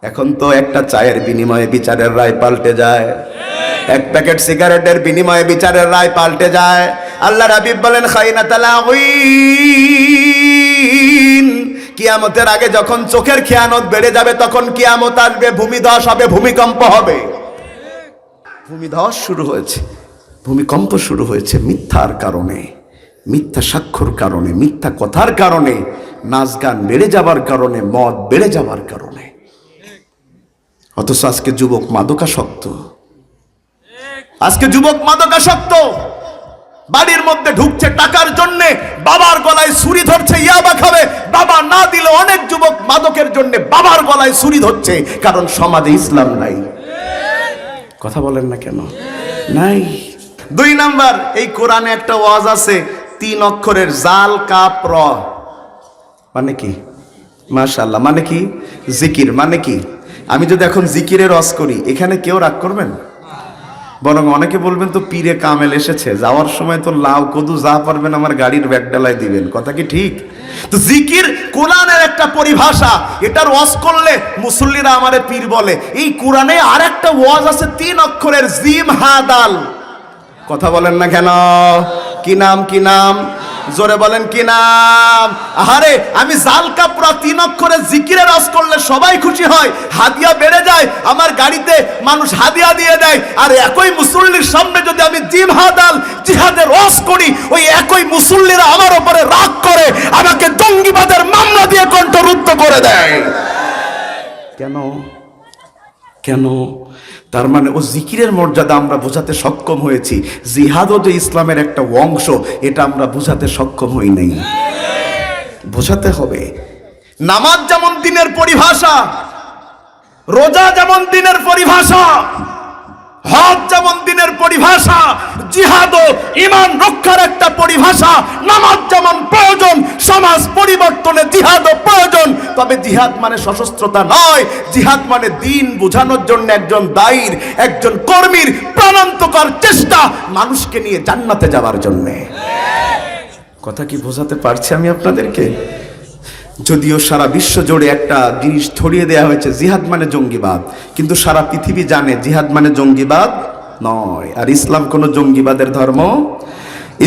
এখন তো একটা চায়ের বিনিময়ে বিচারের রায় পাল্টে যায়, এক প্যাকেট সিগারেটের বিনিময়ে বিচারের রায় পাল্টে যায়। আল্লাহর হাবিব বলেন খাইনাতুল আউইন, কিয়ামতের আগে যখন চোখের খেয়ানত বেড়ে যাবে তখন কিয়ামত আসবে, ভূমিধস হবে, ভূমিকম্প হবে। ভূমিধস শুরু হয়েছে, ভূমিকম্প শুরু হয়েছে মিথ্যার কারণে, মিথ্যা সাক্ষ্যর কারণে, মিথ্যা কথার কারণে, নাচ গান বেড়ে যাবার কারণে, মদ বেড়ে যাবার কারণে। অথচ আজকে যুবক মাদকাসক্ত, আজকে যুবক মাদকাসক্ত, বাড়ির মধ্যে ঢুকছে টাকার জন্য, বাবার গলায় ছুরি ধরছে, ইয়াবা খাবে, বাবা না দিলে অনেক যুবক মাদকের জন্য বাবার গলায় ছুরি ধরছে, কারণ সমাজে ইসলাম নাই। কথা বলেন না কেন? নাই। 2 নাম্বার, এই কোরআনে একটা ওয়াজ আছে 3 অক্ষরের, জাল কাপ র, মানে কি? মাশাআল্লাহ, মানে কি? জিকির। মানে কি? আমি যদি এখন জিকিরের ওয়াজ করি, এখানে কেউ রাগ করবেন? বরং অনেকে বলবেন তো পীরে কামেল এসেছে, যাওয়ার সময় তো লাউ কদু যা পারবেন আমার গাড়ির ব্যাগ ডালায় দিবেন। কথা কি ঠিক? তো জিকির কোরআনের একটা পরিভাষা, এটার ওয়াজ করলে মুসল্লিরা আমারে পীর বলে। এই কোরআনে আর একটা ওয়াজ আছে 3 অক্ষরের, জিম হা দাল। কথা বলেন না কেন? কি নাম? কি নাম? জোরে বলেন কি নাম? আহারে, আমি জাল কাপড়া 3 অক্ষরের জিকিরের ওয়াজ করলে সবাই খুশি হয়, হাদিয়া বেড়ে যায়, আমার গাড়িতে মানুষ হাদিয়া দিয়ে দেয়। আর একই মুসল্লির সামনে যদি আমি জিম হাদাল জিহাদের ওয়াজ করি, ওই একই মুসল্লিরা আমার উপরে রাগ করে, আমাকে জঙ্গিবাদের মামলা দিয়ে কণ্ঠরুদ্ধ করে দেয়। কেন? কেন? তার মানে ও জিকিরের মর্যাদা আমরা বোঝাতে সক্ষম হয়েছি, জিহাদও যে ইসলামের একটা অংশ এটা আমরা বোঝাতে সক্ষম হই নাই। বোঝাতে হবে। নামাজ যেমন দিনের পরিভাষা, রোজা যেমন দিনের পরিভাষা, হজ যেমন দিনের পরিভাষা, জিহাদও ঈমান রক্ষার একটা পরিভাষা। নামাজ যেমন প্রয়োজন, সমাজ পরিবর্তনে জিহাদও প্রয়োজন। তবে জিহাদ মানে সশস্ত্রতা নয়, জিহাদ মানে দিন বোঝানোর জন্য একজন দায়ীর, একজন কর্মীর প্রাণান্তকর চেষ্টা, মানুষকে নিয়ে জান্নাতে যাওয়ার জন্য। কথা কি বোঝাতে পারছি আমি আপনাদেরকে? যদিও সারা বিশ্ব জুড়ে একটা জিনিস ছড়িয়ে দেওয়া হয়েছে, জিহাদ মানে জঙ্গিবাদ, কিন্তু সারা পৃথিবী জানে জিহাদ মানে জঙ্গিবাদ নয়। আর ইসলাম কোন জঙ্গিবাদের ধর্ম?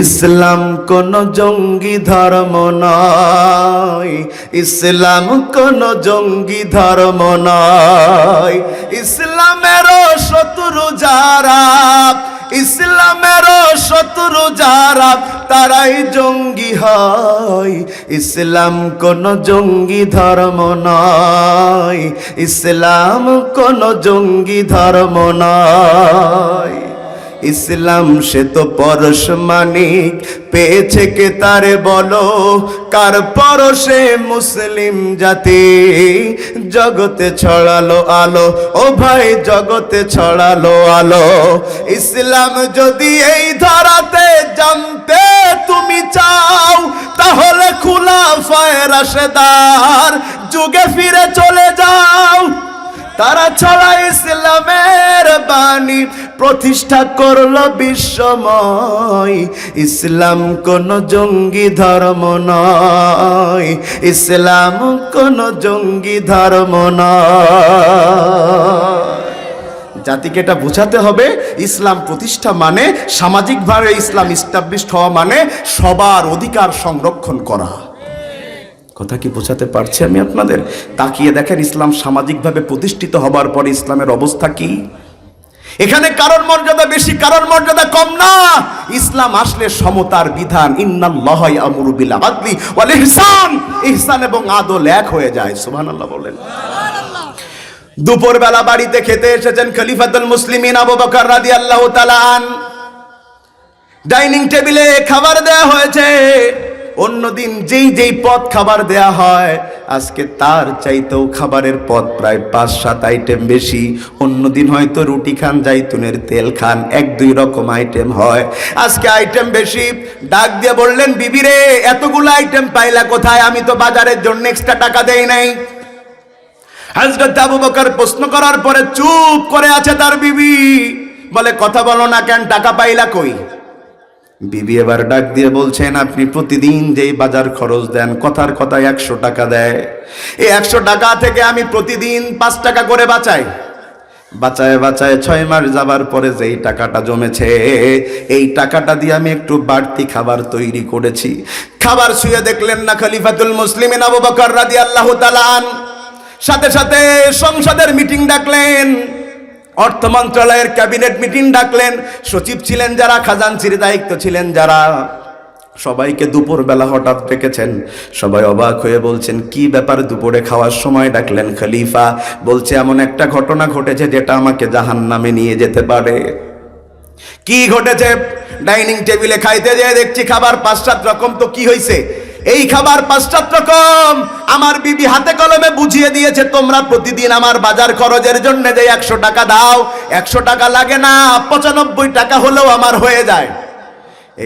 ইসলাম কোন জঙ্গি ধর্ম নয়, ইসলাম কোন জঙ্গি ধর্ম নয়। ইসলামের শত্রু যারা, ইসলামের শত্রু যারা, তারাই জঙ্গি হয়। ইসলাম কোন জঙ্গি ধর্ম নয়, ইসলাম কোন জঙ্গি ধর্ম নয়। ইসলাম সে তো পরশ মানিক পেয়েছে কে তারে বলো, কার পরশে মুসলিম জাতি জগতে ছড়ালো আলো। ও ভাই, জগতে ছড়ালো আলো। ইসলাম যদি এই ধরাতে জানতে তুমি চাও, তাহলে খুলাফায়ে রাশেদার যুগে ফিরে চলে যাও। তারা ছড়া ইসলামের বাণী, প্রতিষ্ঠা করলো বিশ্বময়। ইসলাম কোন জঙ্গি ধর্ম নয়, ইসলাম কোন জঙ্গি ধর্ম নয়। জাতিকে এটা বোঝাতে হবে, ইসলাম প্রতিষ্ঠা মানে, সামাজিকভাবে ইসলাম ইস্টাবলিশড হওয়া মানে সবার অধিকার সংরক্ষণ করা। কথা কি বোঝাতে পারছি আমি আপনাদের? তাকিয়ে দেখেন ইসলাম সামাজিকভাবে প্রতিষ্ঠিত হবার পরে ইসলামের অবস্থা কি। এখানে কারোর মর্যাদা বেশি, কারোর মর্যাদা কম না। ইসলাম আসলে সমতার বিধান, ইন্নাল্লাহা ইয়ামুরু বিল আদলি ওয়াল ইহসান, ইহসান এবং আদল এক হয়ে যায়। সুবহানাল্লাহ বলেন। দুপুরবেলা বাড়িতে খেতে এসেছেন খলিফাতুল মুসলিমিন আবু বকর রাদিয়াল্লাহু তাআলা আন। ডাইনিং টেবিলে খাবার দেয়া হয়েছে। অন্যদিন যেই পদ খাবার দেয়া হয়, আজকে তার চাইতেও খাবারের পদ প্রায় 5-7 আইটেম বেশি। অন্যদিন হয়তো রুটি খান, জাইতুনের তেল খান, 1-2 রকম আইটেম হয়, আজকে আইটেম বেশি। ডাক দিয়ে বললেন, বিবি রে, এতগুলো আইটেম পাইলা কোথায়? আমি তো বাজারের জন্য এক্সট্রা টাকা দেই নাই। হযরত আবু বকর প্রশ্ন করার পরে চুপ করে আছে তার বিবি। বলে, কথা বলো না কেন? টাকা পাইলা কই? বিবি এবার ডাক দিয়ে বলছেন, আপনি প্রতিদিন যেই বাজার খরচ দেন, কথার কথা 100 টাকা দেয়, এই 100 টাকা থেকে আমি প্রতিদিন 5 টাকা করে বাঁচাই। বাঁচায় বাঁচায় 6 মাস যাবার পরে যেই টাকাটা জমেছে, এই টাকাটা দিয়ে আমি একটু বাড়তি খাবার তৈরি করেছি। খাবার শুয়ে দেখলেন না খলিফাতুল মুসলিমিন আবু বকর রাদিয়াল্লাহু তাআলা আনহু সাথে সাথে সংসদের মিটিং ডাকলেন, অর্থ মন্ত্রণালয়ের ক্যাবিনেট মিটিং ডাকলেন। সচিব ছিলেন যারা, খাজানচির দায়িত্ব ছিলেন যারা, সবাইকে দুপুরবেলা হঠাৎ ডেকেছেন। সবাই অবাক হয়ে বলছেন, কি ব্যাপার দুপুরে খাওয়ার সময় ডাকলেন খলিফা? বলছে, এমন একটা ঘটনা ঘটেছে যেটা আমাকে জাহান্নামে নিয়ে যেতে পারে। কি ঘটেছে? ডাইনিং টেবিলে খাইতে যেয়ে দেখছি খাবার 5-7 রকম। তো কি হয়েছে? এই খাবার 5-7 রকম আমার বিবি হাতে কলমে বুঝিয়ে দিয়েছে, তোমরা প্রতিদিন আমার বাজার খরচের জন্য যে 100 টাকা দাও, 100 টাকা লাগে না, 95 টাকা হলেও আমার হয়ে যায়।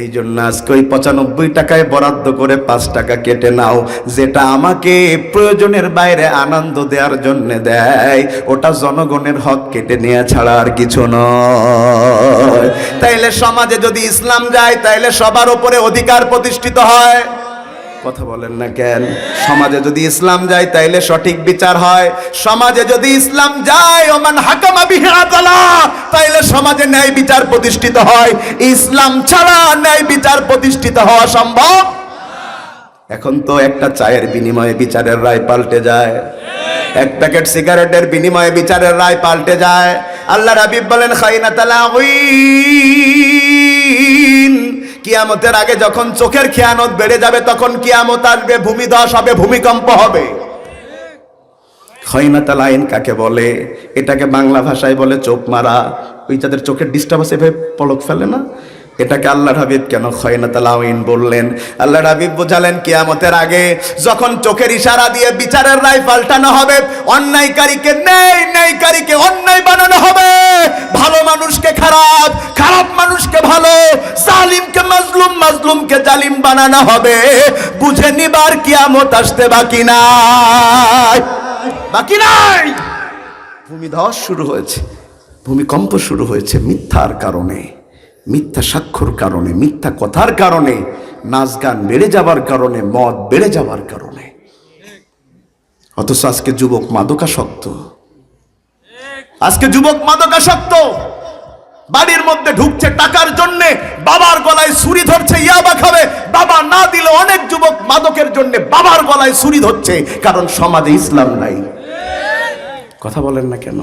এই জন্য আজকে ওই 95 টাকায় বরাদ্দ করে 5 টাকা কেটে নাও, যেটা আমাকে প্রয়োজনের বাইরে আনন্দ দেওয়ার জন্য দেয়, ওটা জনগণের হক কেটে নেওয়া ছাড়া আর কিছু নয়। তাইলে সমাজে যদি ইসলাম যায়, তাইলে সবার উপরে অধিকার প্রতিষ্ঠিত হয়। কথা বলেন না কেন? সমাজে যদি ইসলাম যায় তাইলে সঠিক বিচার হয়। সমাজে যদি ইসলাম যায়, ওমান হাকামা বিহি আদালা, তাইলে সমাজে ন্যায় বিচার প্রতিষ্ঠিত হয়। ইসলাম ছাড়া ন্যায় বিচার প্রতিষ্ঠিত হওয়া সম্ভব। এখন তো একটা চায়ের বিনিময়ে বিচারের রায় পাল্টে যায়, এক প্যাকেট সিগারেটের বিনিময়ে বিচারের রায় পাল্টে যায়। আল্লাহর হাবিব বলেন, খাইনাতাল আউইন, কিয়ামতের আগে যখন চোখের খেয়ানত বেড়ে যাবে, তখন কিয়ামত আসবে, ভূমিধস হবে, ভূমিকম্প হবে। খয়নাতাল আইন কাকে বলে? এটাকে বাংলা ভাষায় বলে চোখ মারা। ওই যাদের চোখের ডিস্টার্ব আছে, এভাবে পলক ফেলে না, এটাকে আল্লাহর হাবিব কেন খয়নাতাল আইন বললেন? আল্লাহর হাবিব বোঝালেন, কিয়ামতের আগে যখন চোখের ইশারা দিয়ে বিচারের রায় পাল্টানো হবে, অন্যায়কারীকে ন্যায়, ন্যায়কারীকে অন্যায় বানানো হবে, ভালো মানুষকে খারাপ, খারাপ মানুষকে ভালো, জালিমকে মাজলুম, মাজলুমকে জালিম বানানো হবে। বুঝে নিবার কিয়ামত আসতে বাকি নাই, বাকি নাই। ভূমিধস শুরু হয়েছে, ভূমিকম্প শুরু হয়েছে মিথ্যার কারণে, মিথ্যা সাক্ষ্যর কারণে, মিথ্যা কথার কারণে, নাচ গান বেড়ে যাবার কারণে, মদ বেড়ে যাবার কারণে। অথচ আজকে যুবক মাদকাসক্ত, আজকে যুবক মাদকাসক্ত, বাড়ির মধ্যে ঢুকছে টাকার জন্য, বাবার গলায় ছুরি ধরছে, ইয়াবা খাবে, বাবা না দিলে অনেক যুবক মাদকের জন্য বাবার গলায় ছুরি ধরছে, কারণ সমাজে ইসলাম নাই। কথা বলেন না কেন?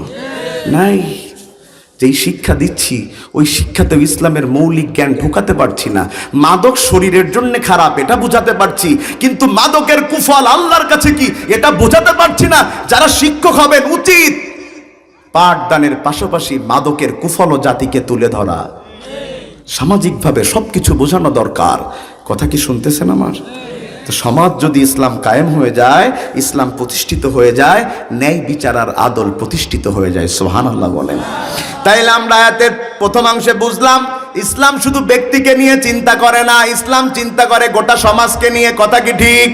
নাই। যেই শিক্ষা দিচ্ছি ওই শিক্ষাতেও ইসলামের মৌলিক জ্ঞান ঢোকাতে পারছি না। মাদক শরীরের জন্য খারাপ এটা বুঝাতে পারছি, কিন্তু মাদকের কুফল আল্লাহর কাছে কি এটা বোঝাতে পারছি না। যারা শিক্ষক হবেন, উচিত পাঠদানের পাশাপাশি মাদকের কুফল জাতিকে তুলে ধরা, সামাজিকভাবে সবকিছু বোঝানো দরকার। কথা কি শুনতেছেন আমার? তো সমাজ যদি ইসলাম কায়েম হয়ে যায়, ইসলাম প্রতিষ্ঠিত হয়ে যায়, ন্যায় বিচার আর আদল প্রতিষ্ঠিত হয়ে যায়। সুবহানাল্লাহ বলেন। তাইলে আমরা আয়াতের প্রথমাংশে বুঝলাম, ইসলাম শুধু ব্যক্তিকে নিয়ে চিন্তা করে না, ইসলাম চিন্তা করে গোটা সমাজকে নিয়ে। কথা কি ঠিক?